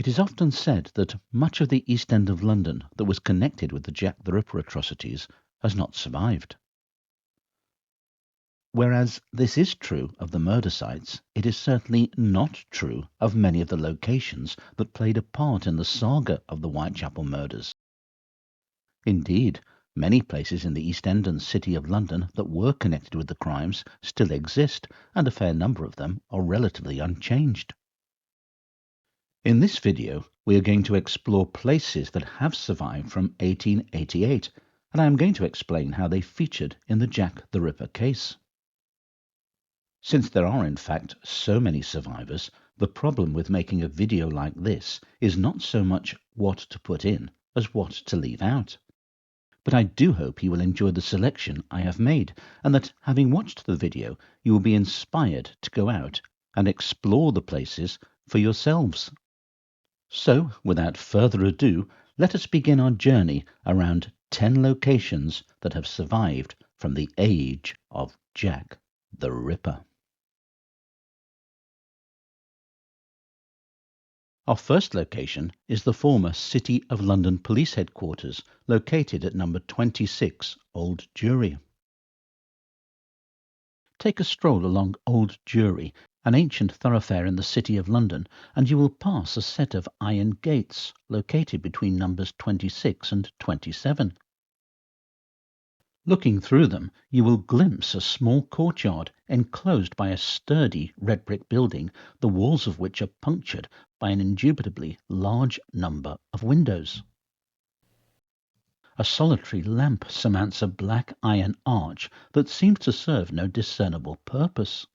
It is often said that much of the East End of London that was connected with the Jack the Ripper atrocities has not survived. Whereas this is true of the murder sites, it is certainly not true of many of the locations that played a part in the saga of the Whitechapel murders. Indeed, many places in the East End and City of London that were connected with the crimes still exist, and a fair number of them are relatively unchanged. In this video, we are going to explore places that have survived from 1888, and I am going to explain how they featured in the Jack the Ripper case. Since there are in fact so many survivors, the problem with making a video like this is not so much what to put in as what to leave out. But I do hope you will enjoy the selection I have made, and that having watched the video, you will be inspired to go out and explore the places for yourselves. So, without further ado, let us begin our journey around 10 locations that have survived from the age of Jack the Ripper. Our first location is the former City of London Police Headquarters, located at number 26 Old Jewry. Take a stroll along Old Jewry, an ancient thoroughfare in the City of London, and you will pass a set of iron gates located between numbers 26 and 27. Looking through them, you will glimpse a small courtyard enclosed by a sturdy red brick building, the walls of which are punctured by an indubitably large number of windows. A solitary lamp surmounts a black iron arch that seems to serve no discernible purpose.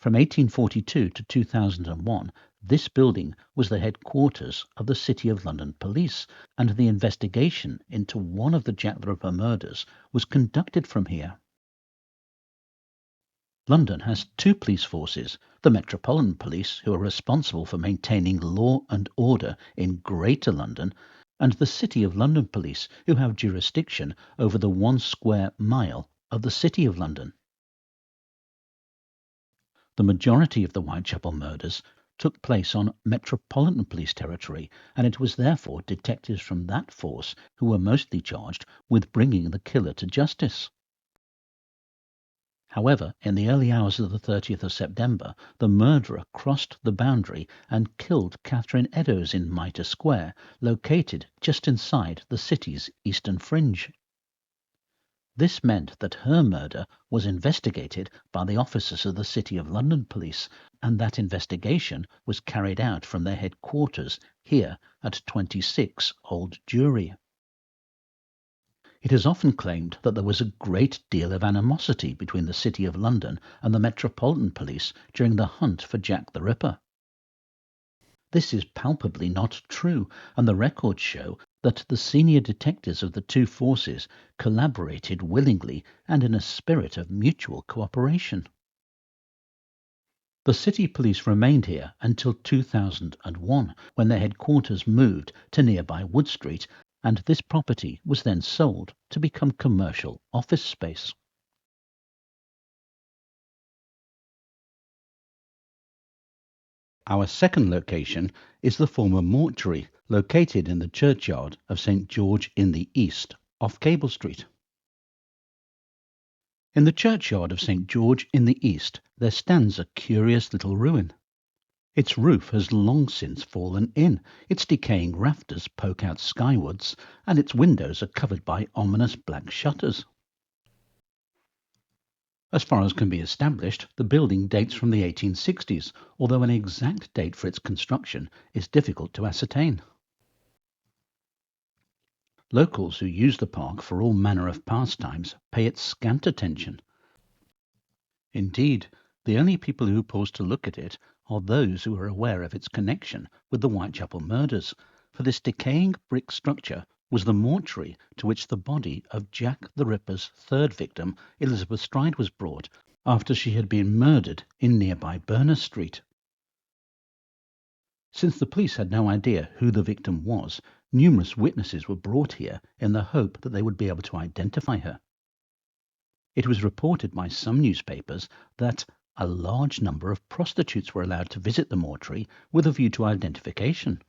From 1842 to 2001, this building was the headquarters of the City of London Police, and the investigation into one of the Jack the Ripper murders was conducted from here. London has two police forces, the Metropolitan Police, who are responsible for maintaining law and order in Greater London, and the City of London Police, who have jurisdiction over the 1 square mile of the City of London. The majority of the Whitechapel murders took place on Metropolitan Police territory, and it was therefore detectives from that force who were mostly charged with bringing the killer to justice. However, in the early hours of the 30th of September, the murderer crossed the boundary and killed Catherine Eddowes in Mitre Square, located just inside the city's eastern fringe. This meant that her murder was investigated by the officers of the City of London Police, and that investigation was carried out from their headquarters here at 26 Old Jewry. It is often claimed that there was a great deal of animosity between the City of London and the Metropolitan Police during the hunt for Jack the Ripper. This is palpably not true, and the records show that the senior detectives of the two forces collaborated willingly and in a spirit of mutual cooperation. The City Police remained here until 2001, when their headquarters moved to nearby Wood Street, and this property was then sold to become commercial office space. Our second location is the former Mortuary, located in the churchyard of St. George in the East, off Cable Street. In the churchyard of St. George in the East, there stands a curious little ruin. Its roof has long since fallen in, its decaying rafters poke out skywards, and its windows are covered by ominous black shutters. As far as can be established, the building dates from the 1860s, although an exact date for its construction is difficult to ascertain. Locals who use the park for all manner of pastimes pay it scant attention. Indeed, the only people who pause to look at it are those who are aware of its connection with the Whitechapel murders, for this decaying brick structure was the mortuary to which the body of Jack the Ripper's third victim, Elizabeth Stride, was brought after she had been murdered in nearby Berners Street. Since the police had no idea who the victim was, numerous witnesses were brought here in the hope that they would be able to identify her. It was reported by some newspapers that a large number of prostitutes were allowed to visit the mortuary with a view to identification.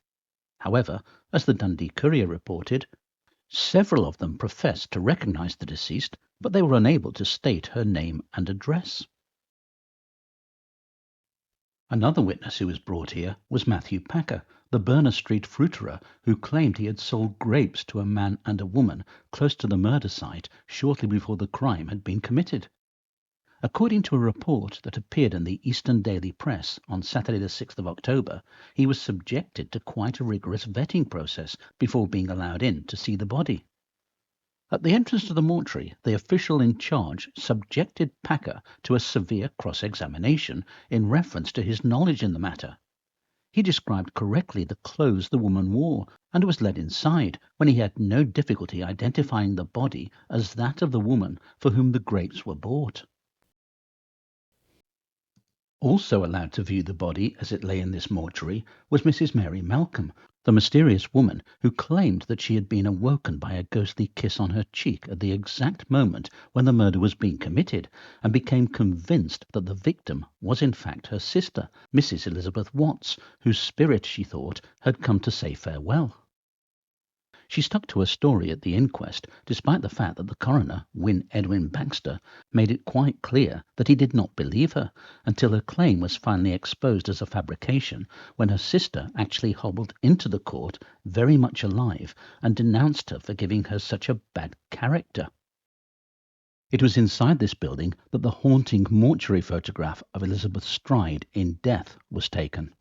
However, as the Dundee Courier reported, several of them professed to recognise the deceased, but they were unable to state her name and address. Another witness who was brought here was Matthew Packer, the Berners Street fruiterer who claimed he had sold grapes to a man and a woman close to the murder site shortly before the crime had been committed. According to a report that appeared in the Eastern Daily Press on Saturday the 6th of October, he was subjected to quite a rigorous vetting process before being allowed in to see the body. At the entrance to the mortuary, the official in charge subjected Packer to a severe cross-examination in reference to his knowledge in the matter. He described correctly the clothes the woman wore and was led inside when he had no difficulty identifying the body as that of the woman for whom the grapes were bought. Also allowed to view the body as it lay in this mortuary was Mrs. Mary Malcolm, the mysterious woman who claimed that she had been awoken by a ghostly kiss on her cheek at the exact moment when the murder was being committed, and became convinced that the victim was in fact her sister, Mrs. Elizabeth Watts, whose spirit, she thought, had come to say farewell. She stuck to her story at the inquest, despite the fact that the coroner, Edwin Baxter, made it quite clear that he did not believe her, until her claim was finally exposed as a fabrication when her sister actually hobbled into the court very much alive and denounced her for giving her such a bad character. It was inside this building that the haunting mortuary photograph of Elizabeth Stride in death was taken.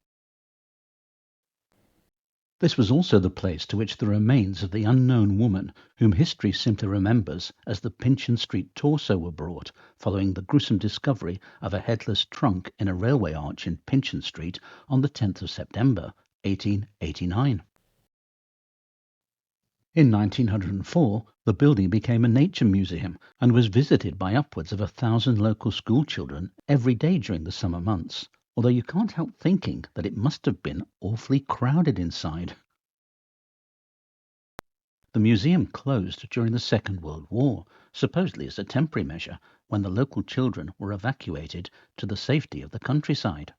This was also the place to which the remains of the unknown woman, whom history simply remembers as the Pinchin Street torso, were brought, following the gruesome discovery of a headless trunk in a railway arch in Pinchin Street on the 10th of September, 1889. In 1904, the building became a nature museum and was visited by upwards of 1,000 local school children every day during the summer months, although you can't help thinking that it must have been awfully crowded inside. The museum closed during the Second World War, supposedly as a temporary measure, when the local children were evacuated to the safety of the countryside.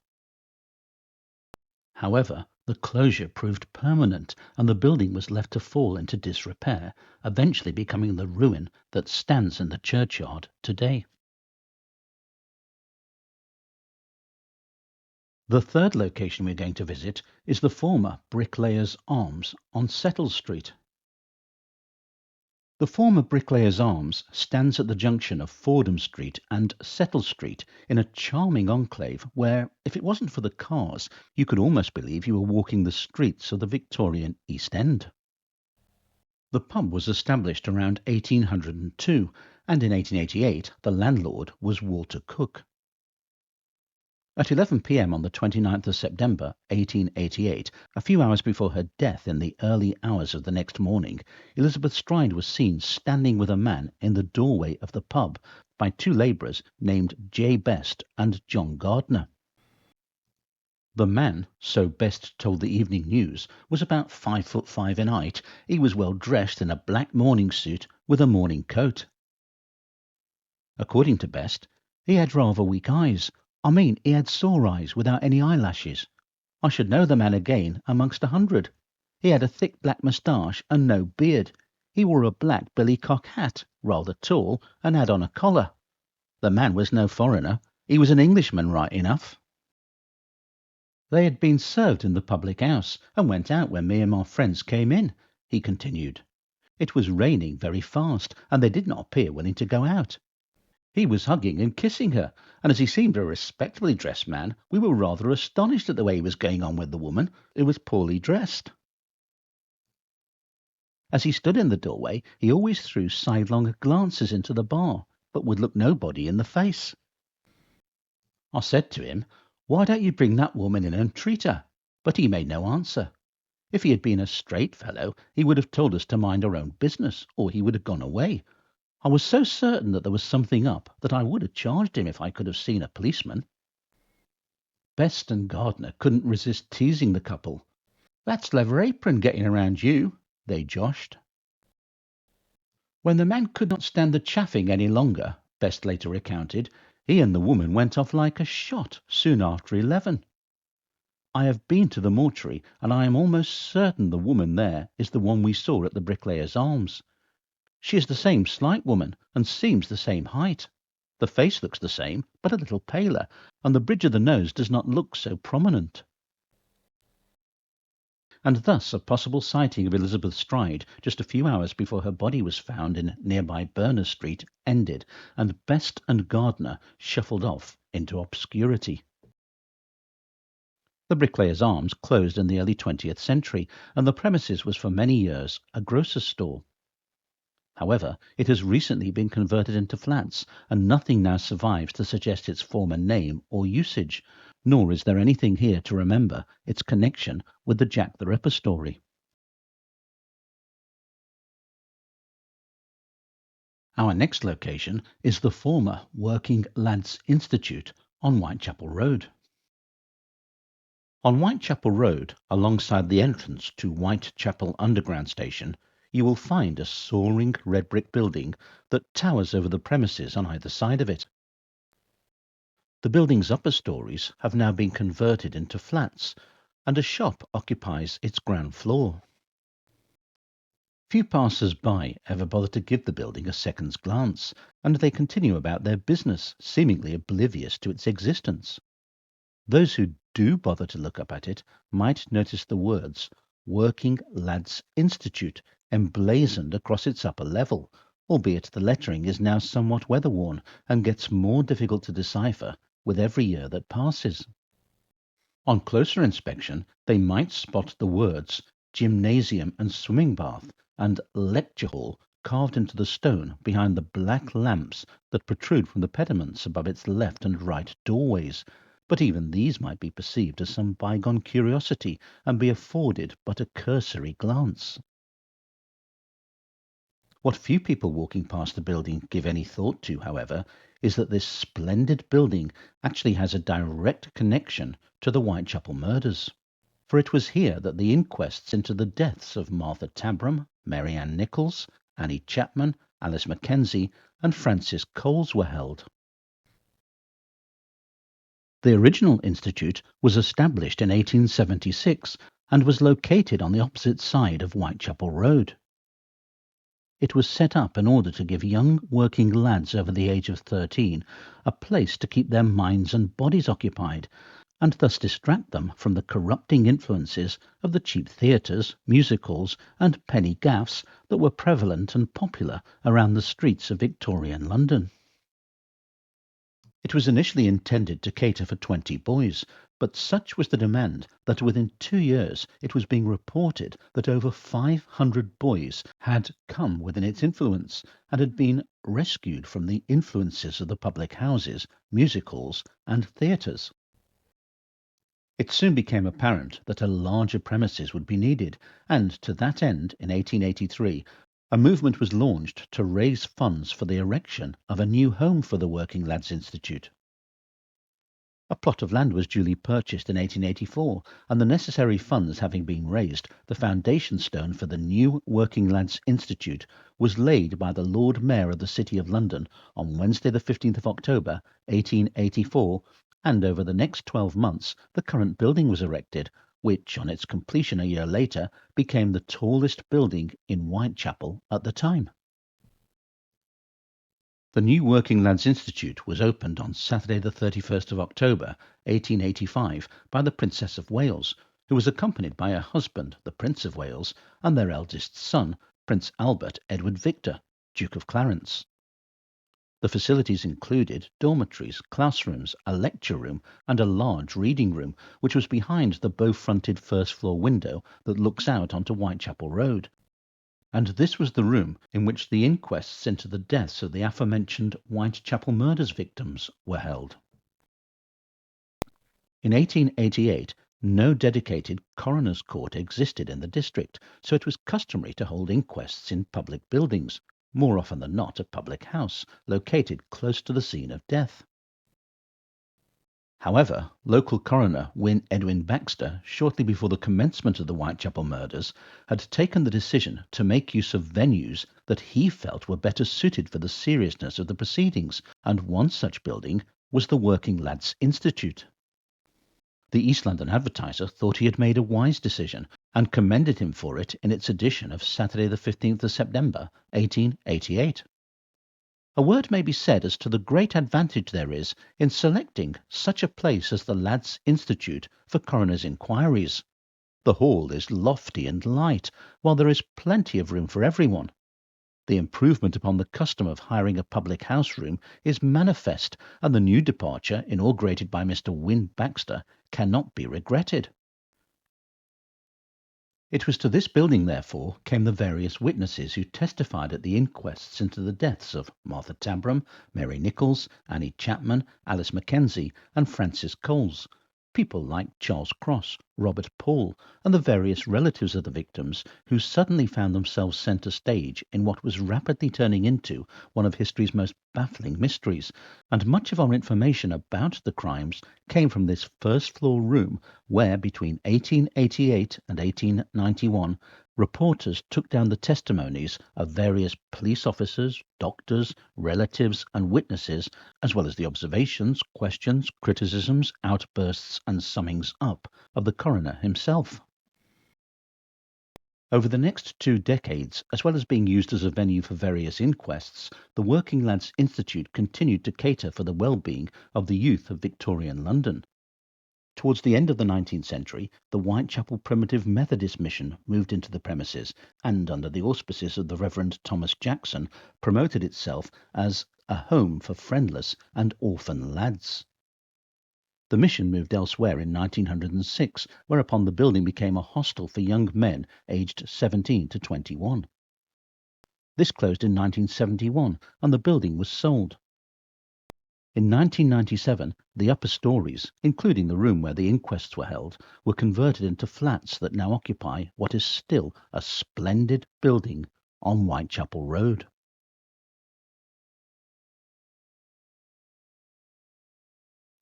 However, the closure proved permanent, and the building was left to fall into disrepair, eventually becoming the ruin that stands in the churchyard today. The third location we're going to visit is the former Bricklayers Arms on Settle Street. The former Bricklayers Arms stands at the junction of Fordham Street and Settle Street in a charming enclave where, if it wasn't for the cars, you could almost believe you were walking the streets of the Victorian East End. The pub was established around 1802, and in 1888 the landlord was Walter Cook. At 11 p.m. on the 29th of September 1888, a few hours before her death in the early hours of the next morning, Elizabeth Stride was seen standing with a man in the doorway of the pub by two labourers named J. Best and John Gardner. The man, so Best told the Evening News, was about 5'5" in height. He was well dressed in a black morning suit with a morning coat. According to Best, he had rather weak eyes. He had sore eyes without any eyelashes. I should know the man again amongst 100. He had a thick black moustache and no beard. He wore a black billycock hat, rather tall, and had on a collar. The man was no foreigner. He was an Englishman right enough. They had been served in the public house, and went out when me and my friends came in, he continued. It was raining very fast, and they did not appear willing to go out. He was hugging and kissing her, and as he seemed a respectably dressed man, we were rather astonished at the way he was going on with the woman, who was poorly dressed. As he stood in the doorway, he always threw sidelong glances into the bar, but would look nobody in the face. I said to him, "Why don't you bring that woman in and treat her?" But he made no answer. If he had been a straight fellow, he would have told us to mind our own business, or he would have gone away. I was so certain that there was something up that I would have charged him if I could have seen a policeman. Best and Gardner couldn't resist teasing the couple. "That's Leather Apron getting around you," they joshed. When the man could not stand the chaffing any longer, Best later recounted, He and the woman went off like a shot soon after 11. I have been to the mortuary, and I am almost certain the woman there is the one we saw at the Bricklayers' Arms. She is the same slight woman, and seems the same height. The face looks the same, but a little paler, and the bridge of the nose does not look so prominent. And thus a possible sighting of Elizabeth Stride just a few hours before her body was found in nearby Berners Street ended, and Best and Gardner shuffled off into obscurity. The Bricklayers' Arms closed in the early 20th century, and the premises was for many years a grocer's store. However, it has recently been converted into flats, and nothing now survives to suggest its former name or usage, nor is there anything here to remember its connection with the Jack the Ripper story. Our next location is the former Working Lads Institute on Whitechapel Road. On Whitechapel Road, alongside the entrance to Whitechapel Underground Station, you will find a soaring red brick building that towers over the premises on either side of it. The building's upper stories have now been converted into flats, and a shop occupies its ground floor. Few passers-by ever bother to give the building a second's glance, and they continue about their business, seemingly oblivious to its existence. Those who do bother to look up at it might notice the words Working Lads Institute emblazoned across its upper level, albeit the lettering is now somewhat weather-worn and gets more difficult to decipher with every year that passes. On closer inspection, they might spot the words Gymnasium and Swimming Bath and Lecture Hall carved into the stone behind the black lamps that protrude from the pediments above its left and right doorways, but even these might be perceived as some bygone curiosity and be afforded but a cursory glance. What few people walking past the building give any thought to, however, is that this splendid building actually has a direct connection to the Whitechapel murders. For it was here that the inquests into the deaths of Martha Tabram, Mary Ann Nichols, Annie Chapman, Alice Mackenzie, and Francis Coles were held. The original institute was established in 1876 and was located on the opposite side of Whitechapel Road. It was set up in order to give young working lads over the age of 13 a place to keep their minds and bodies occupied, and thus distract them from the corrupting influences of the cheap theatres, music halls, and penny gaffs that were prevalent and popular around the streets of Victorian London. It was initially intended to cater for 20 boys, but such was the demand that within 2 years it was being reported that over 500 boys had come within its influence and had been rescued from the influences of the public houses, music halls, and theatres. It soon became apparent that a larger premises would be needed, and to that end, in 1883, a movement was launched to raise funds for the erection of a new home for the Working Lads Institute. A plot of land was duly purchased in 1884, and the necessary funds having been raised, the foundation stone for the new Working Lads Institute was laid by the Lord Mayor of the City of London on Wednesday the 15th of October, 1884, and over the next 12 months the current building was erected, which, on its completion a year later, became the tallest building in Whitechapel at the time. The new Working Lads Institute was opened on Saturday the 31st of October, 1885, by the Princess of Wales, who was accompanied by her husband, the Prince of Wales, and their eldest son, Prince Albert Edward Victor, Duke of Clarence. The facilities included dormitories, classrooms, a lecture room, and a large reading room, which was behind the bow-fronted first-floor window that looks out onto Whitechapel Road. And this was the room in which the inquests into the deaths of the aforementioned Whitechapel murders victims were held. In 1888, no dedicated coroner's court existed in the district, so it was customary to hold inquests in public buildings, more often than not a public house, located close to the scene of death. However, local coroner Edwin Baxter, shortly before the commencement of the Whitechapel murders, had taken the decision to make use of venues that he felt were better suited for the seriousness of the proceedings, and one such building was the Working Lads Institute. The East London Advertiser thought he had made a wise decision and commended him for it in its edition of Saturday the 15th of September, 1888. A word may be said as to the great advantage there is in selecting such a place as the Lads Institute for coroner's inquiries. The hall is lofty and light, while there is plenty of room for everyone. The improvement upon the custom of hiring a public house room is manifest, and the new departure, inaugurated by Mr. Wynne Baxter, cannot be regretted. It was to this building, therefore, came the various witnesses who testified at the inquests into the deaths of Martha Tabram, Mary Nichols, Annie Chapman, Alice Mackenzie, and Francis Coles. People like Charles Cross, Robert Paul, and the various relatives of the victims who suddenly found themselves centre stage in what was rapidly turning into one of history's most baffling mysteries. And much of our information about the crimes came from this first-floor room where, between 1888 and 1891, reporters took down the testimonies of various police officers, doctors, relatives, and witnesses, as well as the observations, questions, criticisms, outbursts, and summings up of the coroner himself. Over the next 2 decades, as well as being used as a venue for various inquests, the Working Lads Institute continued to cater for the well-being of the youth of Victorian London. Towards the end of the 19th century, the Whitechapel Primitive Methodist Mission moved into the premises and, under the auspices of the Reverend Thomas Jackson, promoted itself as a home for friendless and orphan lads. The mission moved elsewhere in 1906, whereupon the building became a hostel for young men aged 17 to 21. This closed in 1971 and the building was sold. In 1997, the upper stories, including the room where the inquests were held, were converted into flats that now occupy what is still a splendid building on Whitechapel Road.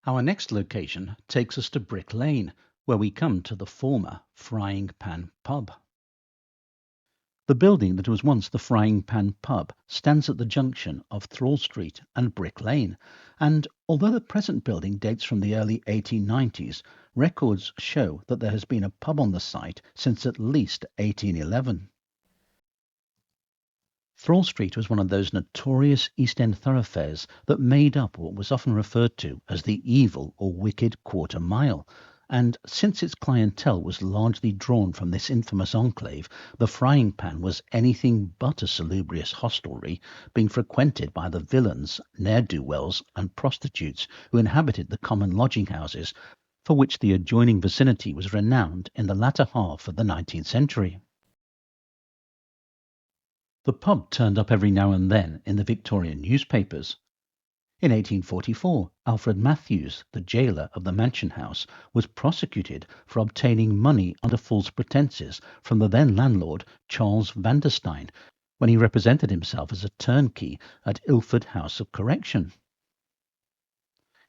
Our next location takes us to Brick Lane, where we come to the former Frying Pan Pub. The building that was once the Frying Pan Pub stands at the junction of Thrall Street and Brick Lane, and although the present building dates from the early 1890s, records show that there has been a pub on the site since at least 1811. Thrall Street was one of those notorious East End thoroughfares that made up what was often referred to as the evil or wicked quarter mile, and since its clientele was largely drawn from this infamous enclave, the Frying Pan was anything but a salubrious hostelry, being frequented by the villains, ne'er-do-wells, and prostitutes who inhabited the common lodging-houses, for which the adjoining vicinity was renowned in the latter half of the 19th century. The pub turned up every now and then in the Victorian newspapers. In 1844, Alfred Matthews, the jailer of the Mansion House, was prosecuted for obtaining money under false pretences from the then landlord Charles Vanderstein when he represented himself as a turnkey at Ilford House of Correction.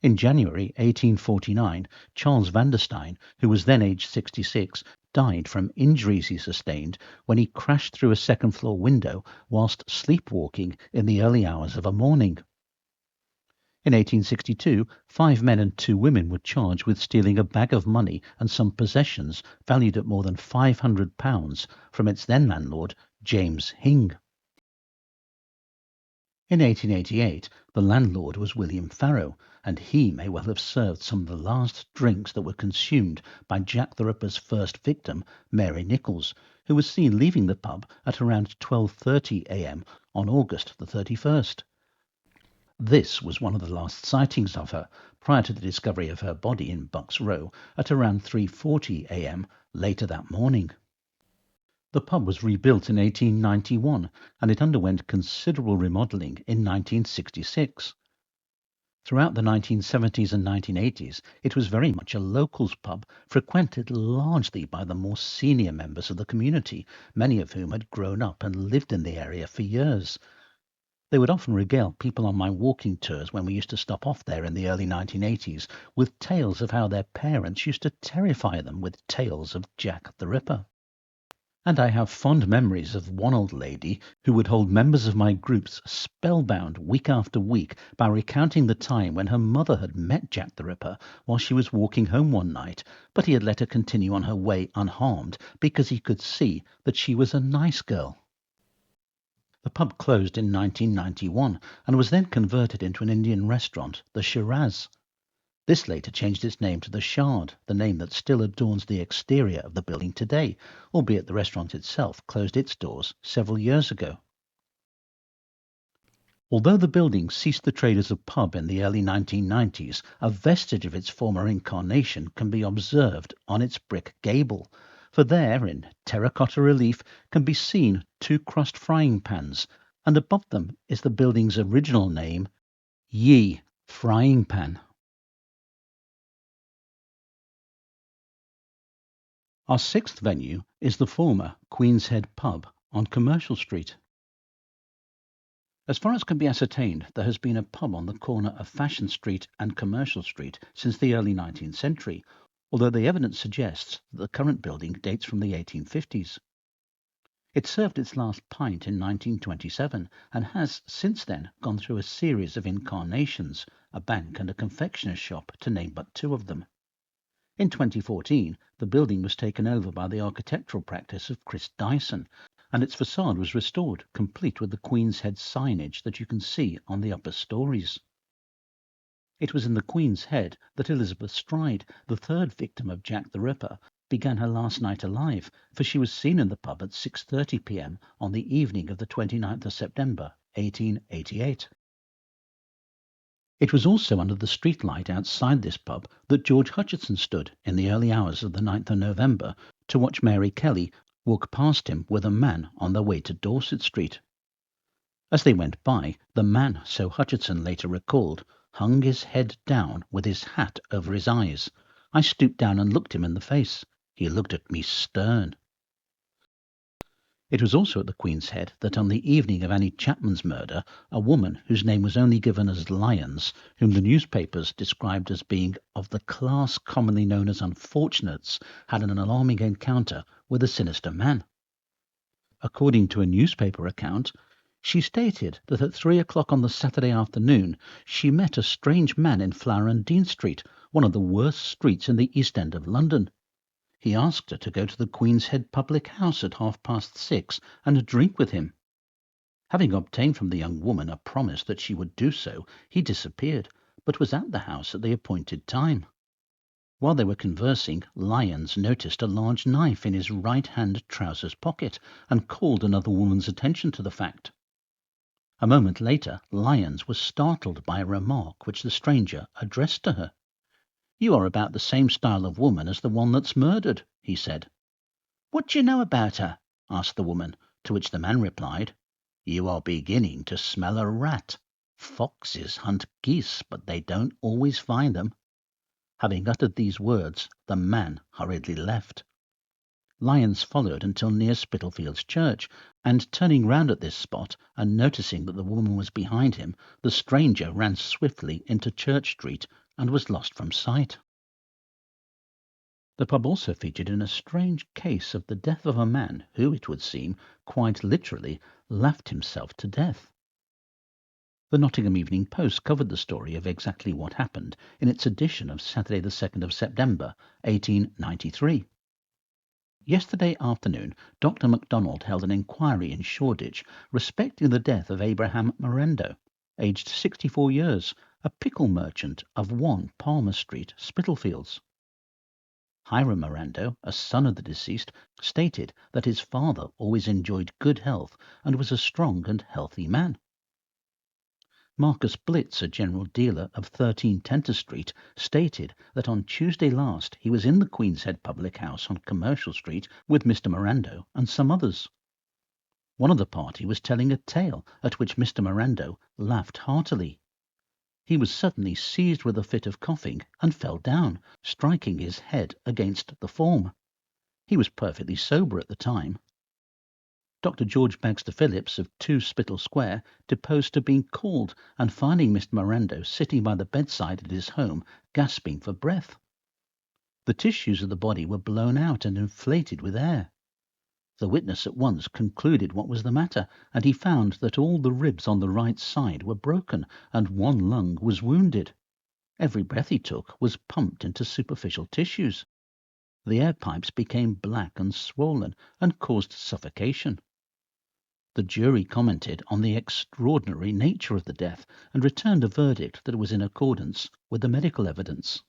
In January 1849, Charles Vanderstein, who was then aged 66, died from injuries he sustained when he crashed through a second-floor window whilst sleepwalking in the early hours of a morning. In 1862, 5 men and 2 women were charged with stealing a bag of money and some possessions valued at more than £500 from its then landlord, James Hing. In 1888, the landlord was William Farrow, and he may well have served some of the last drinks that were consumed by Jack the Ripper's first victim, Mary Nichols, who was seen leaving the pub at around 12:30 a.m. on August the 31st. This was one of the last sightings of her, prior to the discovery of her body in Bucks Row at around 3:40 a.m. later that morning. The pub was rebuilt in 1891 and it underwent considerable remodelling in 1966. Throughout the 1970s and 1980s, it was very much a locals pub, frequented largely by the more senior members of the community, many of whom had grown up and lived in the area for years. They would often regale people on my walking tours when we used to stop off there in the early 1980s with tales of how their parents used to terrify them with tales of Jack the Ripper. And I have fond memories of one old lady who would hold members of my groups spellbound week after week by recounting the time when her mother had met Jack the Ripper while she was walking home one night, but he had let her continue on her way unharmed because he could see that she was a nice girl. The pub closed in 1991 and was then converted into an Indian restaurant, the Shiraz. This later changed its name to the Shard, the name that still adorns the exterior of the building today, albeit the restaurant itself closed its doors several years ago. Although the building ceased to trade as a pub in the early 1990s, a vestige of its former incarnation can be observed on its brick gable, for there, in terracotta relief, can be seen two crossed frying pans, and above them is the building's original name, Yi Frying Pan. Our sixth venue is the former Queen's Head pub on Commercial Street. As far as can be ascertained, there has been a pub on the corner of Fashion Street and Commercial Street since the early 19th century, although the evidence suggests that the current building dates from the 1850s. It served its last pint in 1927 and has since then gone through a series of incarnations, a bank and a confectioner's shop, to name but two of them. In 2014, the building was taken over by the architectural practice of Chris Dyson, and its facade was restored, complete with the Queen's Head signage that you can see on the upper stories. It was in the Queen's Head that Elizabeth Stride, the third victim of Jack the Ripper, began her last night alive, for she was seen in the pub at 6:30 p.m. on the evening of the 29th of September, 1888. It was also under the street light outside this pub that George Hutchinson stood in the early hours of the 9th of November to watch Mary Kelly walk past him with a man on their way to Dorset Street. As they went by, the man, so Hutchinson later recalled, hung his head down with his hat over his eyes. I stooped down and looked him in the face. He looked at me stern. It was also at the Queen's Head that on the evening of Annie Chapman's murder, a woman whose name was only given as Lyons, whom the newspapers described as being of the class commonly known as unfortunates, had an alarming encounter with a sinister man. According to a newspaper account, she stated that at 3 o'clock on the Saturday afternoon she met a strange man in Flower and Dean Street, one of the worst streets in the East End of London. He asked her to go to the Queen's Head public house at 6:30 and drink with him. Having obtained from the young woman a promise that she would do so, he disappeared, but was at the house at the appointed time. While they were conversing, Lyons noticed a large knife in his right-hand trousers pocket and called another woman's attention to the fact. A moment later, Lyons was startled by a remark which the stranger addressed to her. "You are about the same style of woman as the one that's murdered," he said. "What do you know about her?" asked the woman, to which the man replied, "You are beginning to smell a rat. Foxes hunt geese, but they don't always find them." Having uttered these words, the man hurriedly left. Lyons followed until near Spitalfields Church, and turning round at this spot and noticing that the woman was behind him, the stranger ran swiftly into Church Street and was lost from sight. The pub also featured in a strange case of the death of a man who, it would seem, quite literally laughed himself to death. The Nottingham Evening Post covered the story of exactly what happened in its edition of Saturday the 2nd of September, 1893. Yesterday afternoon, Dr. MacDonald held an inquiry in Shoreditch respecting the death of Abraham Morendo, aged 64 years, a pickle merchant of 1 Palmer Street, Spitalfields. Hiram Morendo, a son of the deceased, stated that his father always enjoyed good health and was a strong and healthy man. Marcus Blitz, a general dealer of 13 Tenter Street, stated that on Tuesday last he was in the Queen's Head public house on Commercial Street with Mr. Morendo and some others. One of the party was telling a tale at which Mr. Morendo laughed heartily. He was suddenly seized with a fit of coughing and fell down, striking his head against the form. He was perfectly sober at the time. Dr. George Bagster Phillips of 2 Spital Square deposed to being called and finding Mr. Morendo sitting by the bedside at his home, gasping for breath. The tissues of the body were blown out and inflated with air. The witness at once concluded what was the matter, and he found that all the ribs on the right side were broken and one lung was wounded. Every breath he took was pumped into superficial tissues. The air pipes became black and swollen and caused suffocation. The jury commented on the extraordinary nature of the death and returned a verdict that was in accordance with the medical evidence.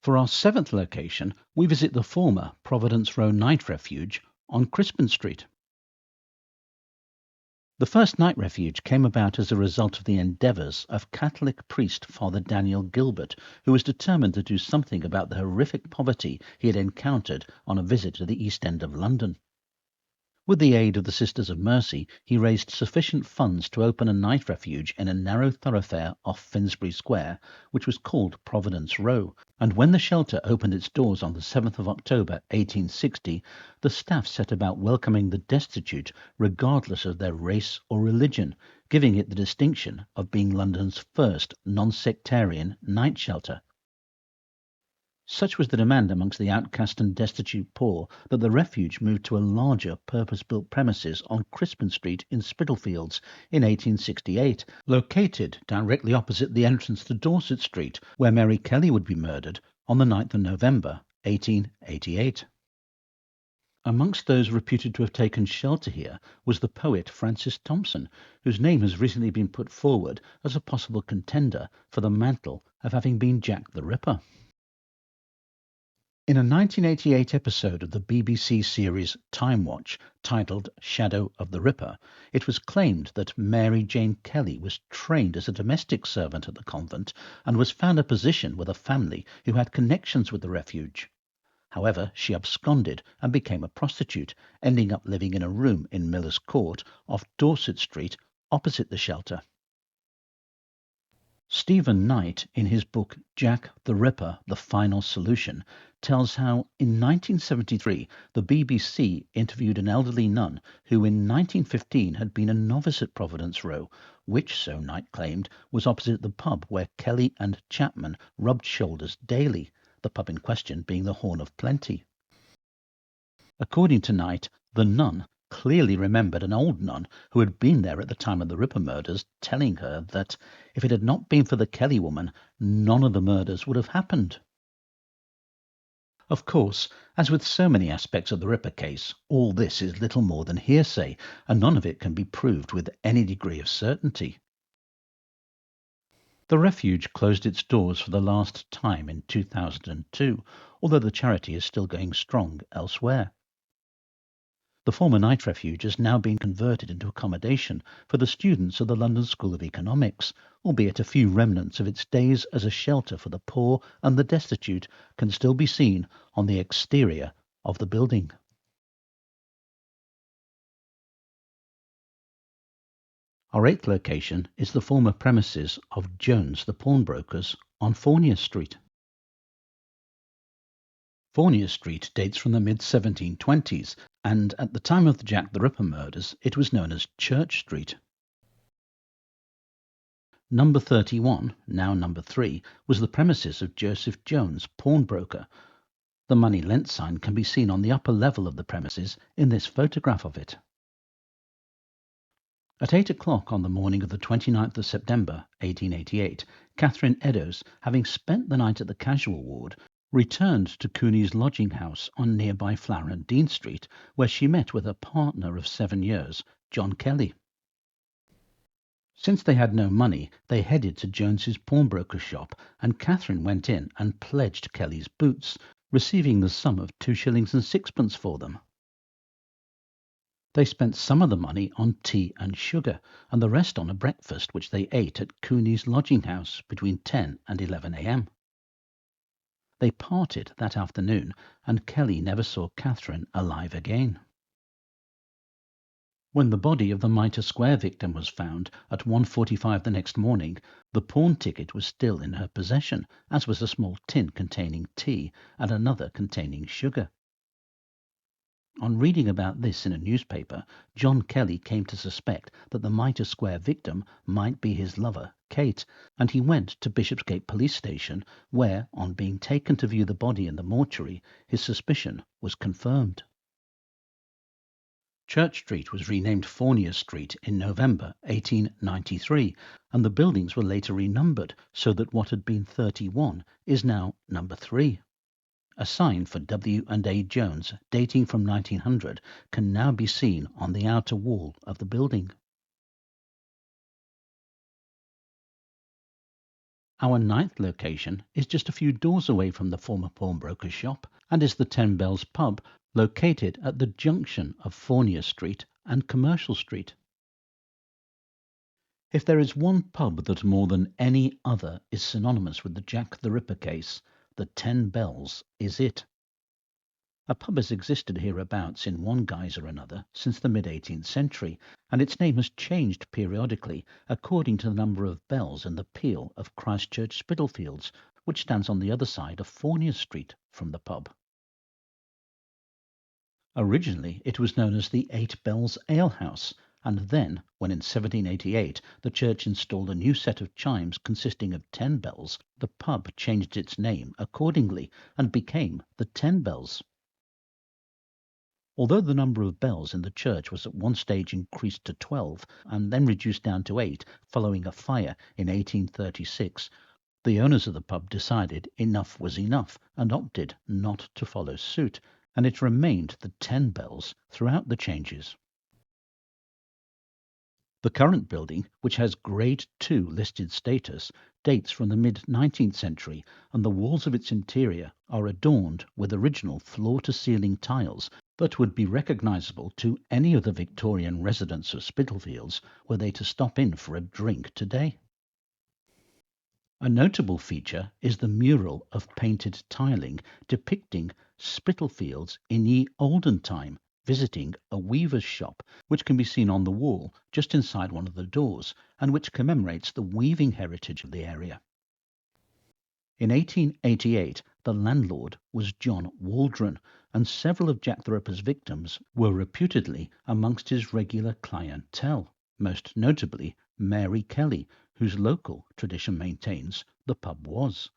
For our seventh location, we visit the former Providence Row Night Refuge on Crispin Street. The first night refuge came about as a result of the endeavours of Catholic priest Father Daniel Gilbert, who was determined to do something about the horrific poverty he had encountered on a visit to the East End of London. With the aid of the Sisters of Mercy, he raised sufficient funds to open a night refuge in a narrow thoroughfare off Finsbury Square, which was called Providence Row, and when the shelter opened its doors on the 7th of October 1860, the staff set about welcoming the destitute regardless of their race or religion, giving it the distinction of being London's first non-sectarian night shelter. Such was the demand amongst the outcast and destitute poor that the refuge moved to a larger purpose-built premises on Crispin Street in Spitalfields in 1868, located directly opposite the entrance to Dorset Street, where Mary Kelly would be murdered on the 9th of November 1888. Amongst those reputed to have taken shelter here was the poet Francis Thompson, whose name has recently been put forward as a possible contender for the mantle of having been Jack the Ripper. In a 1988 episode of the BBC series Time Watch, titled Shadow of the Ripper, it was claimed that Mary Jane Kelly was trained as a domestic servant at the convent and was found a position with a family who had connections with the refuge. However, she absconded and became a prostitute, ending up living in a room in Miller's Court off Dorset Street opposite the shelter. Stephen Knight, in his book Jack the Ripper, The Final Solution, tells how in 1973 the BBC interviewed an elderly nun who in 1915 had been a novice at Providence Row, which, so Knight claimed, was opposite the pub where Kelly and Chapman rubbed shoulders daily, the pub in question being the Horn of Plenty. According to Knight, the nun clearly remembered an old nun who had been there at the time of the Ripper murders telling her that if it had not been for the Kelly woman, none of the murders would have happened. Of course, as with so many aspects of the Ripper case, all this is little more than hearsay, and none of it can be proved with any degree of certainty. The refuge closed its doors for the last time in 2002, although the charity is still going strong elsewhere. The former night refuge has now been converted into accommodation for the students of the London School of Economics, albeit a few remnants of its days as a shelter for the poor and the destitute can still be seen on the exterior of the building. Our eighth location is the former premises of Jones the pawnbrokers on Fournier Street. Fournier Street dates from the mid-1720s, and at the time of the Jack the Ripper murders it was known as Church Street. Number 31, now number 3, was the premises of Joseph Jones, pawnbroker. The money lent sign can be seen on the upper level of the premises in this photograph of it. At 8 o'clock on the morning of the 29th of September 1888, Catherine Eddowes, having spent the night at the casual ward, returned to Cooney's lodging house on nearby Flower and Dean Street, where she met with her partner of 7 years, John Kelly. Since they had no money, they headed to Jones's pawnbroker shop, and Catherine went in and pledged Kelly's boots, receiving the sum of 2 shillings and sixpence for them. They spent some of the money on tea and sugar, and the rest on a breakfast which they ate at Cooney's lodging house between 10 and 11 a.m. They parted that afternoon, and Kelly never saw Catherine alive again. When the body of the Mitre Square victim was found at 1:45 the next morning, the pawn ticket was still in her possession, as was a small tin containing tea and another containing sugar. On reading about this in a newspaper, John Kelly came to suspect that the Mitre Square victim might be his lover, Kate, and he went to Bishopsgate Police Station, where, on being taken to view the body in the mortuary, his suspicion was confirmed. Church Street was renamed Fournier Street in November 1893, and the buildings were later renumbered so that what had been 31 is now number 3. A sign for W&A Jones dating from 1900 can now be seen on the outer wall of the building. Our 9th location is just a few doors away from the former pawnbroker's shop and is the 10 Bells pub, located at the junction of Fournier Street and Commercial Street. If there is one pub that more than any other is synonymous with the Jack the Ripper case, the 10 Bells is it. A pub has existed hereabouts in one guise or another since the mid-18th century, and its name has changed periodically according to the number of bells in the peal of Christchurch Spitalfields, which stands on the other side of Fournier Street from the pub. Originally it was known as the 8 Bells Alehouse, and then, when in 1788 the church installed a new set of chimes consisting of 10 bells, the pub changed its name accordingly and became the 10 Bells. Although the number of bells in the church was at one stage increased to 12 and then reduced down to 8 following a fire in 1836, the owners of the pub decided enough was enough and opted not to follow suit, and it remained the 10 Bells throughout the changes. The current building, which has Grade 2 listed status, dates from the mid-19th century, and the walls of its interior are adorned with original floor-to-ceiling tiles that would be recognisable to any of the Victorian residents of Spitalfields were they to stop in for a drink today. A notable feature is the mural of painted tiling depicting Spitalfields in ye olden time visiting a weaver's shop, which can be seen on the wall just inside one of the doors, and which commemorates the weaving heritage of the area. In 1888, the landlord was John Waldron, and several of Jack the Ripper's victims were reputedly amongst his regular clientele, most notably Mary Kelly, whose local tradition maintains the pub was.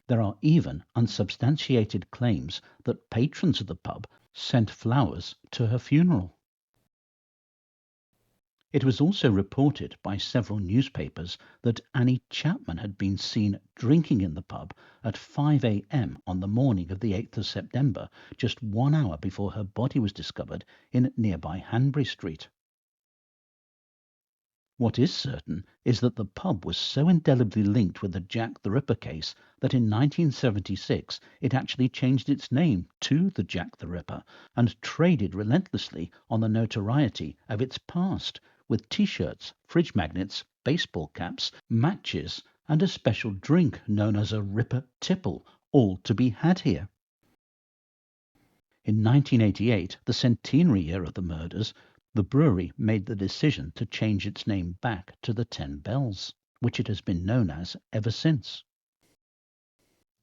There are even unsubstantiated claims that patrons of the pub sent flowers to her funeral. It was also reported by several newspapers that Annie Chapman had been seen drinking in the pub at 5 a.m. on the morning of the 8th of September, just 1 hour before her body was discovered in nearby Hanbury Street. What is certain is that the pub was so indelibly linked with the Jack the Ripper case that in 1976 it actually changed its name to the Jack the Ripper and traded relentlessly on the notoriety of its past, with t-shirts, fridge magnets, baseball caps, matches, and a special drink known as a Ripper Tipple, all to be had here. In 1988, the centenary year of the murders, the brewery made the decision to change its name back to the 10 Bells, which it has been known as ever since.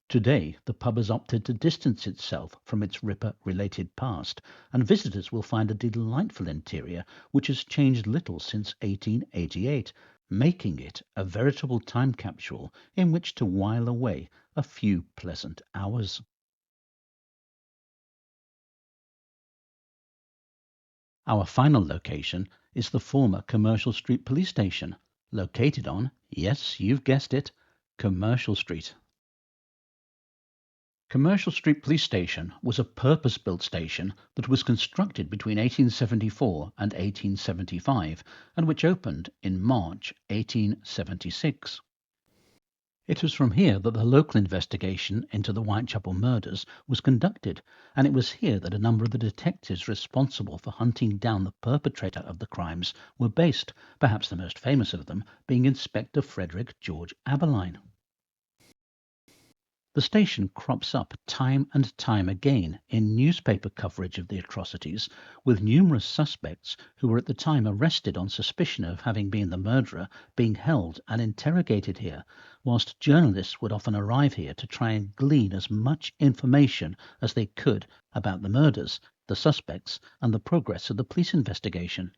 Today, the pub has opted to distance itself from its Ripper-related past, and visitors will find a delightful interior which has changed little since 1888, making it a veritable time capsule in which to while away a few pleasant hours. Our final location is the former Commercial Street Police Station, located on, yes, you've guessed it, Commercial Street. Commercial Street Police Station was a purpose-built station that was constructed between 1874 and 1875 and which opened in March 1876. It was from here that the local investigation into the Whitechapel murders was conducted, and it was here that a number of the detectives responsible for hunting down the perpetrator of the crimes were based, perhaps the most famous of them being Inspector Frederick George Aberline. The station crops up time and time again in newspaper coverage of the atrocities, with numerous suspects who were at the time arrested on suspicion of having been the murderer being held and interrogated here, whilst journalists would often arrive here to try and glean as much information as they could about the murders, the suspects, and the progress of the police investigation.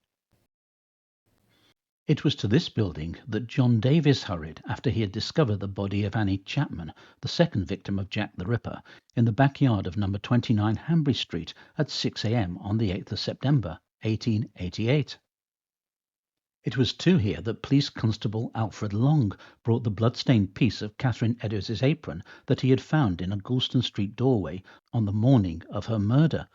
It was to this building that John Davis hurried after he had discovered the body of Annie Chapman, the second victim of Jack the Ripper, in the backyard of number 29 Hanbury Street at 6 a.m. on the 8th of September, 1888. It was to here that Police Constable Alfred Long brought the blood-stained piece of Catherine Eddowes' apron that he had found in a Goulston Street doorway on the morning of her murder,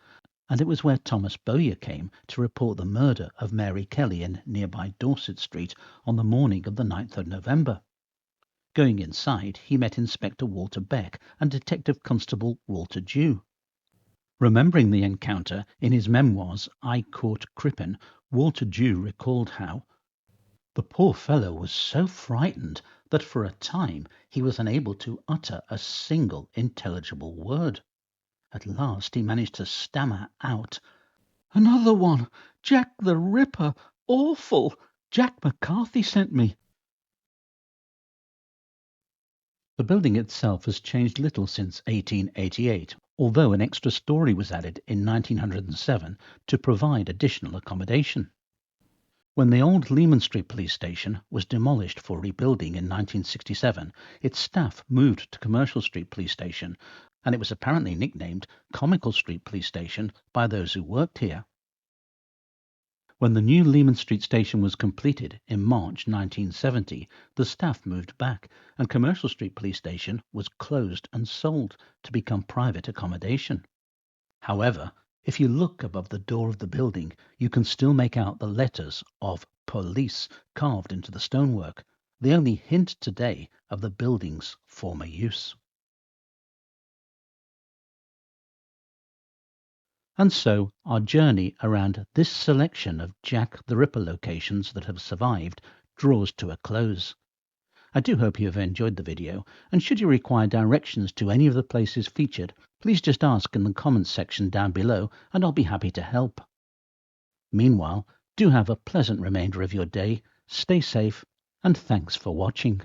and it was where Thomas Bowyer came to report the murder of Mary Kelly in nearby Dorset Street on the morning of the 9th of November. Going inside, he met Inspector Walter Beck and Detective Constable Walter Dew. Remembering the encounter in his memoirs, I Caught Crippen, Walter Dew recalled how the poor fellow was so frightened that for a time he was unable to utter a single intelligible word. At last he managed to stammer out, "Another one! Jack the Ripper! Awful! Jack McCarthy sent me." The building itself has changed little since 1888, although an extra story was added in 1907 to provide additional accommodation. When the old Leman Street police station was demolished for rebuilding in 1967, its staff moved to Commercial Street police station, and it was apparently nicknamed Comical Street police station by those who worked here. When the new Leman Street station was completed in March 1970, the staff moved back, and Commercial Street police station was closed and sold to become private accommodation. However, if you look above the door of the building, you can still make out the letters of police carved into the stonework, the only hint today of the building's former use. And so our journey around this selection of Jack the Ripper locations that have survived draws to a close. I do hope you have enjoyed the video, and should you require directions to any of the places featured, please just ask in the comments section down below and I'll be happy to help. Meanwhile, do have a pleasant remainder of your day, stay safe, and thanks for watching.